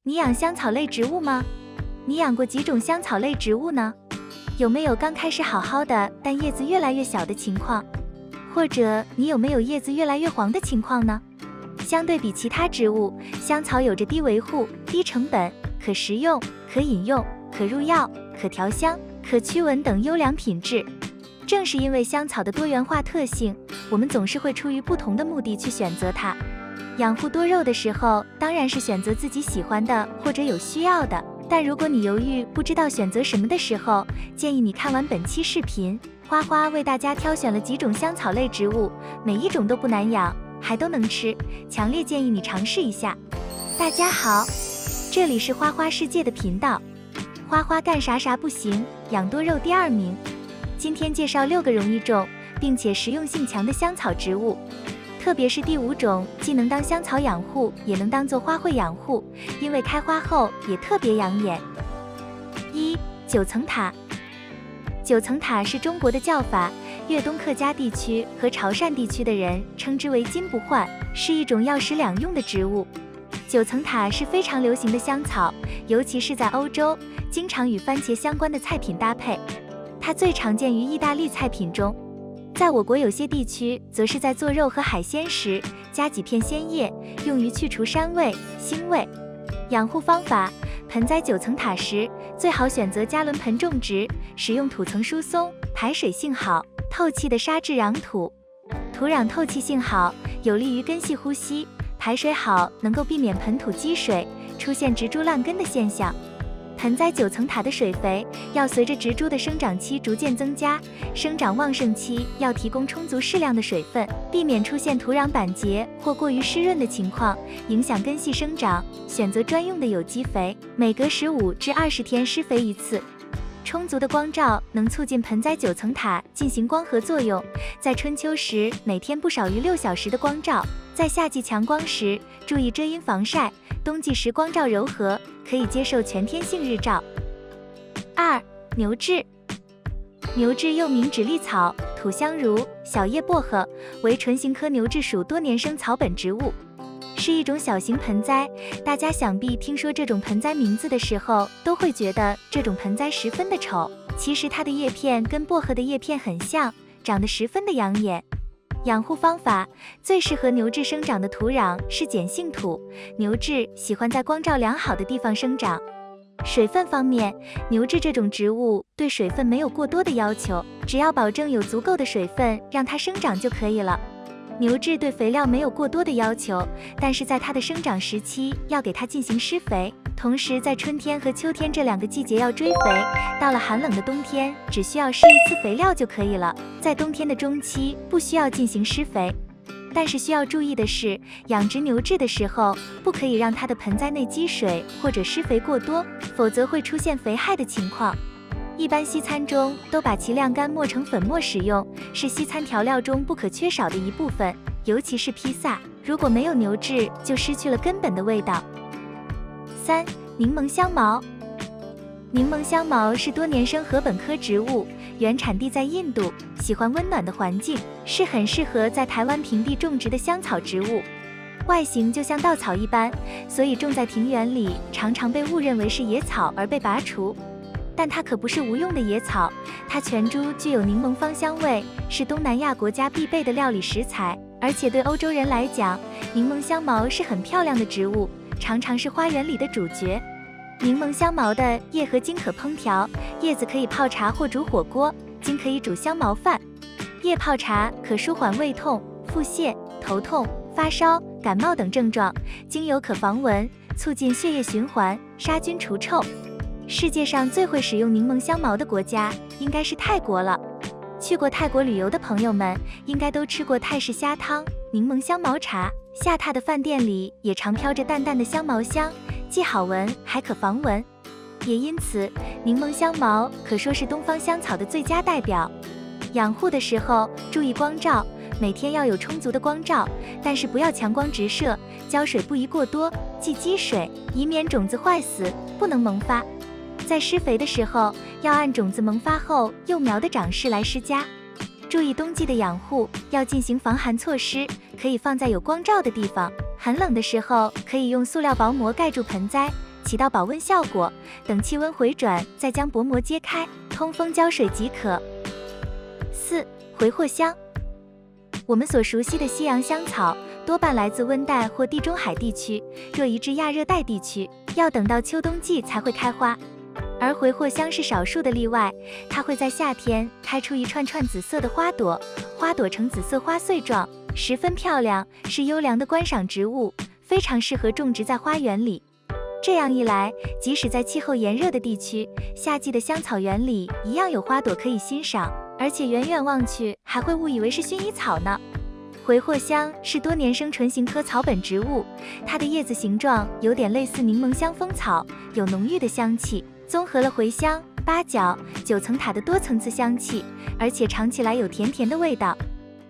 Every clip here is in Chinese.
你养香草类植物吗？你养过几种香草类植物呢？有没有刚开始好好的，但叶子越来越小的情况？或者你有没有叶子越来越黄的情况呢？相对比其他植物，香草有着低维护、低成本、可食用、可饮用、可入药、可调香、可驱蚊等优良品质。正是因为香草的多元化特性，我们总是会出于不同的目的去选择它。养护多肉的时候，当然是选择自己喜欢的或者有需要的。但如果你犹豫不知道选择什么的时候，建议你看完本期视频，花花为大家挑选了几种香草类植物，每一种都不难养，还都能吃，强烈建议你尝试一下。大家好，这里是花花世界的频道，花花干啥啥不行，养多肉第2名。今天介绍6个容易种并且实用性强的香草植物。特别是第5种，既能当香草养护，也能当做花卉养护，因为开花后也特别养眼。1. 九层塔。九层塔是中国的叫法，粤东客家地区和潮汕地区的人称之为金不换，是一种药食两用的植物。九层塔是非常流行的香草，尤其是在欧洲，经常与番茄相关的菜品搭配。它最常见于意大利菜品中。在我国有些地区，则是在做肉和海鲜时加几片鲜叶，用于去除膻味、腥味。养护方法：盆栽九层塔时，最好选择加仑盆种植，使用土层疏松、排水性好、透气的沙质壤土。土壤透气性好，有利于根系呼吸；排水好，能够避免盆土积水，出现植株烂根的现象。盆栽九层塔的水肥要随着植株的生长期逐渐增加，生长旺盛期要提供充足适量的水分，避免出现土壤板结或过于湿润的情况，影响根系生长。选择专用的有机肥，每隔15至20天施肥1次。充足的光照能促进盆栽九层塔进行光合作用，在春秋时每天不少于6小时的光照，在夏季强光时注意遮阴防晒，冬季时光照柔和，可以接受全天性日照。2. 牛至。牛至又名指栗草、土香茹、小叶薄荷，为唇形科牛至属多年生草本植物，是一种小型盆栽。大家想必听说这种盆栽名字的时候，都会觉得这种盆栽十分的丑。其实它的叶片跟薄荷的叶片很像，长得十分的养眼。养护方法：最适合牛至生长的土壤是碱性土，牛至喜欢在光照良好的地方生长。水分方面，牛至这种植物对水分没有过多的要求，只要保证有足够的水分让它生长就可以了。牛至对肥料没有过多的要求，但是在它的生长时期要给它进行施肥，同时在春天和秋天这2个季节要追肥，到了寒冷的冬天只需要施1次肥料就可以了，在冬天的中期不需要进行施肥。但是需要注意的是，养殖牛至的时候不可以让它的盆栽内积水或者施肥过多，否则会出现肥害的情况。一般西餐中都把其晾干磨成粉末使用，是西餐调料中不可缺少的一部分，尤其是披萨，如果没有牛至，就失去了根本的味道。3. 柠檬香茅。柠檬香茅是多年生禾本科植物，原产地在印度，喜欢温暖的环境，是很适合在台湾平地种植的香草植物。外形就像稻草一般，所以种在庭园里常常被误认为是野草而被拔除。但它可不是无用的野草，它全株具有柠檬芳香味，是东南亚国家必备的料理食材。而且对欧洲人来讲，柠檬香茅是很漂亮的植物，常常是花园里的主角。柠檬香茅的叶和茎可烹调，叶子可以泡茶或煮火锅，茎可以煮香茅饭。叶泡茶可舒缓胃痛、腹泻、头痛、发烧、感冒等症状，精油可防蚊，促进血液循环，杀菌除臭。世界上最会使用柠檬香茅的国家应该是泰国了。去过泰国旅游的朋友们应该都吃过泰式虾汤、柠檬香茅茶，下榻的饭店里也常飘着淡淡的香茅香，既好闻还可防蚊。也因此，柠檬香茅可说是东方香草的最佳代表。养护的时候注意光照，每天要有充足的光照，但是不要强光直射，浇水不宜过多，忌积水，以免种子坏死，不能萌发。在施肥的时候，要按种子萌发后幼苗的长势来施加。注意冬季的养护，要进行防寒措施，可以放在有光照的地方。寒冷的时候，可以用塑料薄膜盖住盆栽，起到保温效果。等气温回转，再将薄膜揭开，通风浇水即可。4. 回藿香。我们所熟悉的西洋香草多半来自温带或地中海地区，若移至亚热带地区，要等到秋冬季才会开花。而回藿香是少数的例外，它会在夏天开出一串串紫色的花朵，花朵呈紫色花穗状，十分漂亮，是优良的观赏植物，非常适合种植在花园里。这样一来，即使在气候炎热的地区，夏季的香草园里一样有花朵可以欣赏，而且远远望去还会误以为是薰衣草呢。回藿香是多年生唇形科草本植物，它的叶子形状有点类似柠檬香蜂草，有浓郁的香气，综合了茴香、八角、九层塔的多层次香气，而且尝起来有甜甜的味道。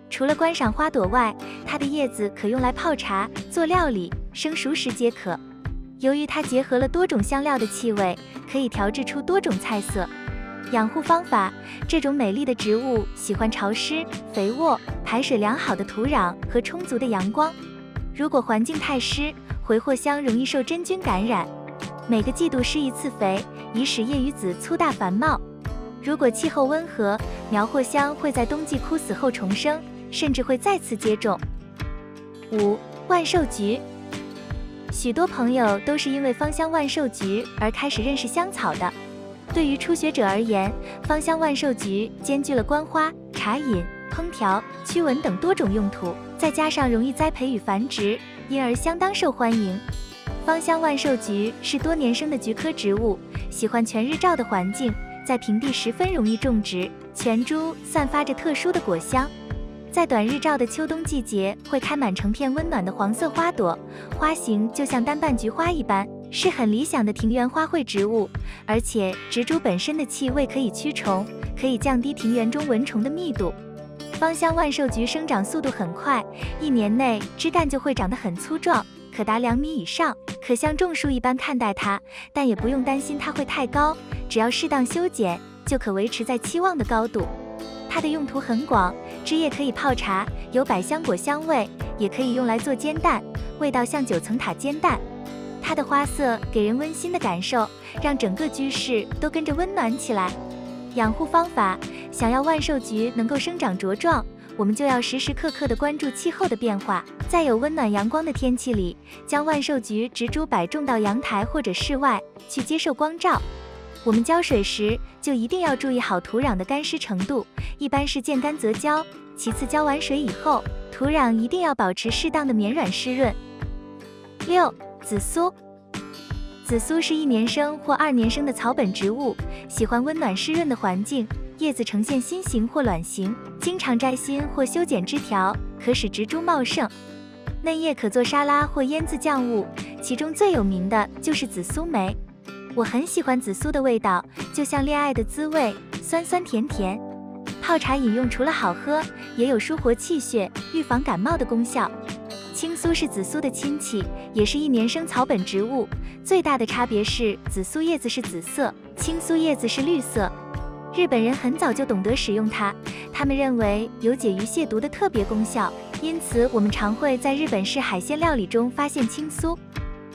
除了观赏花朵外，它的叶子可用来泡茶、做料理，生熟时皆可。由于它结合了多种香料的气味，可以调制出多种菜色。养护方法：这种美丽的植物喜欢潮湿、肥沃、排水良好的土壤和充足的阳光。如果环境太湿，回藿香容易受真菌感染。每个季度施一次肥，以使叶与籽粗大繁茂。如果气候温和，苗藿香会在冬季枯死后重生，甚至会再次接种。5. 万寿菊。许多朋友都是因为芳香万寿菊而开始认识香草的。对于初学者而言，芳香万寿菊兼具了观花、茶饮、烹调、驱蚊等多种用途，再加上容易栽培与繁殖，因而相当受欢迎。芳香万寿菊是多年生的菊科植物，喜欢全日照的环境，在平地十分容易种植，全株散发着特殊的果香。在短日照的秋冬季节，会开满成片温暖的黄色花朵，花型就像单瓣菊花一般，是很理想的庭园花卉植物。而且植株本身的气味可以驱虫，可以降低庭园中蚊虫的密度。芳香万寿菊生长速度很快，1年内枝干就会长得很粗壮，可达2米以上，可像种树一般看待它，但也不用担心它会太高，只要适当修剪，就可维持在期望的高度。它的用途很广，枝叶可以泡茶，有百香果香味，也可以用来做煎蛋，味道像九层塔煎蛋。它的花色给人温馨的感受，让整个居室都跟着温暖起来。养护方法：想要万寿菊能够生长茁壮，我们就要时时刻刻地关注气候的变化，在有温暖阳光的天气里，将万寿菊植株摆种到阳台或者室外，去接受光照。我们浇水时就一定要注意好土壤的干湿程度，一般是见干则浇，其次浇完水以后，土壤一定要保持适当的绵软湿润。6. 紫苏。紫苏是1年生或2年生的草本植物，喜欢温暖湿润的环境，叶子呈现心形或卵形，经常摘心或修剪枝条，可使植株茂盛。嫩叶可做沙拉或腌制酱物，其中最有名的就是紫苏梅。我很喜欢紫苏的味道，就像恋爱的滋味，酸酸甜甜。泡茶饮用除了好喝，也有舒活气血、预防感冒的功效。青苏是紫苏的亲戚，也是1年生草本植物，最大的差别是紫苏叶子是紫色，青苏叶子是绿色。日本人很早就懂得使用它，他们认为有解鱼泻毒的特别功效，因此我们常会在日本式海鲜料理中发现青苏。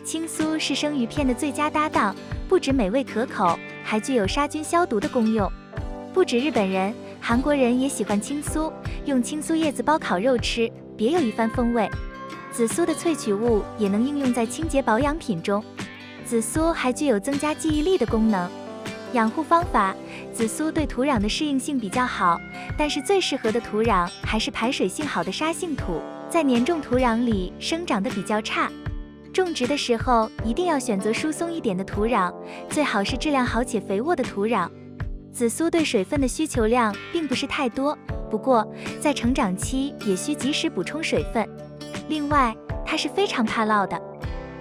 青苏是生鱼片的最佳搭档，不止美味可口，还具有杀菌消毒的功用。不止日本人，韩国人也喜欢青苏，用青苏叶子包烤肉吃，别有一番风味。紫苏的萃取物也能应用在清洁保养品中。紫苏还具有增加记忆力的功能。养护方法：紫苏对土壤的适应性比较好，但是最适合的土壤还是排水性好的沙性土，在黏重土壤里生长得比较差。种植的时候一定要选择疏松一点的土壤，最好是质量好且肥沃的土壤。紫苏对水分的需求量并不是太多，不过在成长期也需及时补充水分。另外，它是非常怕涝的，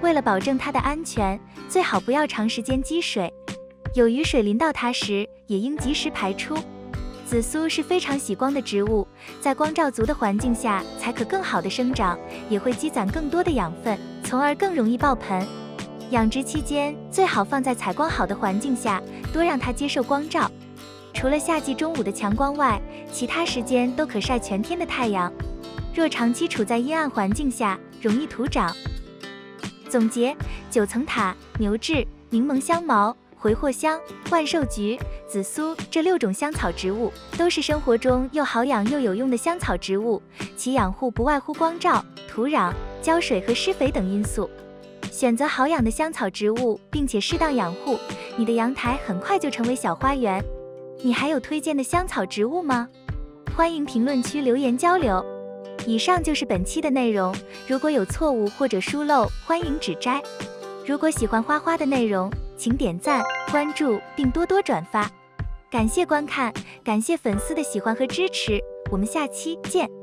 为了保证它的安全，最好不要长时间积水。有雨水淋到它时，也应及时排出。紫苏是非常喜光的植物，在光照足的环境下才可更好的生长，也会积攒更多的养分，从而更容易爆盆。养殖期间最好放在采光好的环境下，多让它接受光照。除了夏季中午的强光外，其他时间都可晒全天的太阳。若长期处在阴暗环境下，容易徒长。总结：九层塔、牛至、柠檬香茅、回藿香、万寿菊、紫苏这6种香草植物都是生活中又好养又有用的香草植物，其养护不外乎光照、土壤、浇水和施肥等因素。选择好养的香草植物，并且适当养护，你的阳台很快就成为小花园。你还有推荐的香草植物吗？欢迎评论区留言交流。以上就是本期的内容，如果有错误或者疏漏，欢迎指摘。如果喜欢花花的内容，请点赞、关注并多多转发。感谢观看，感谢粉丝的喜欢和支持，我们下期见。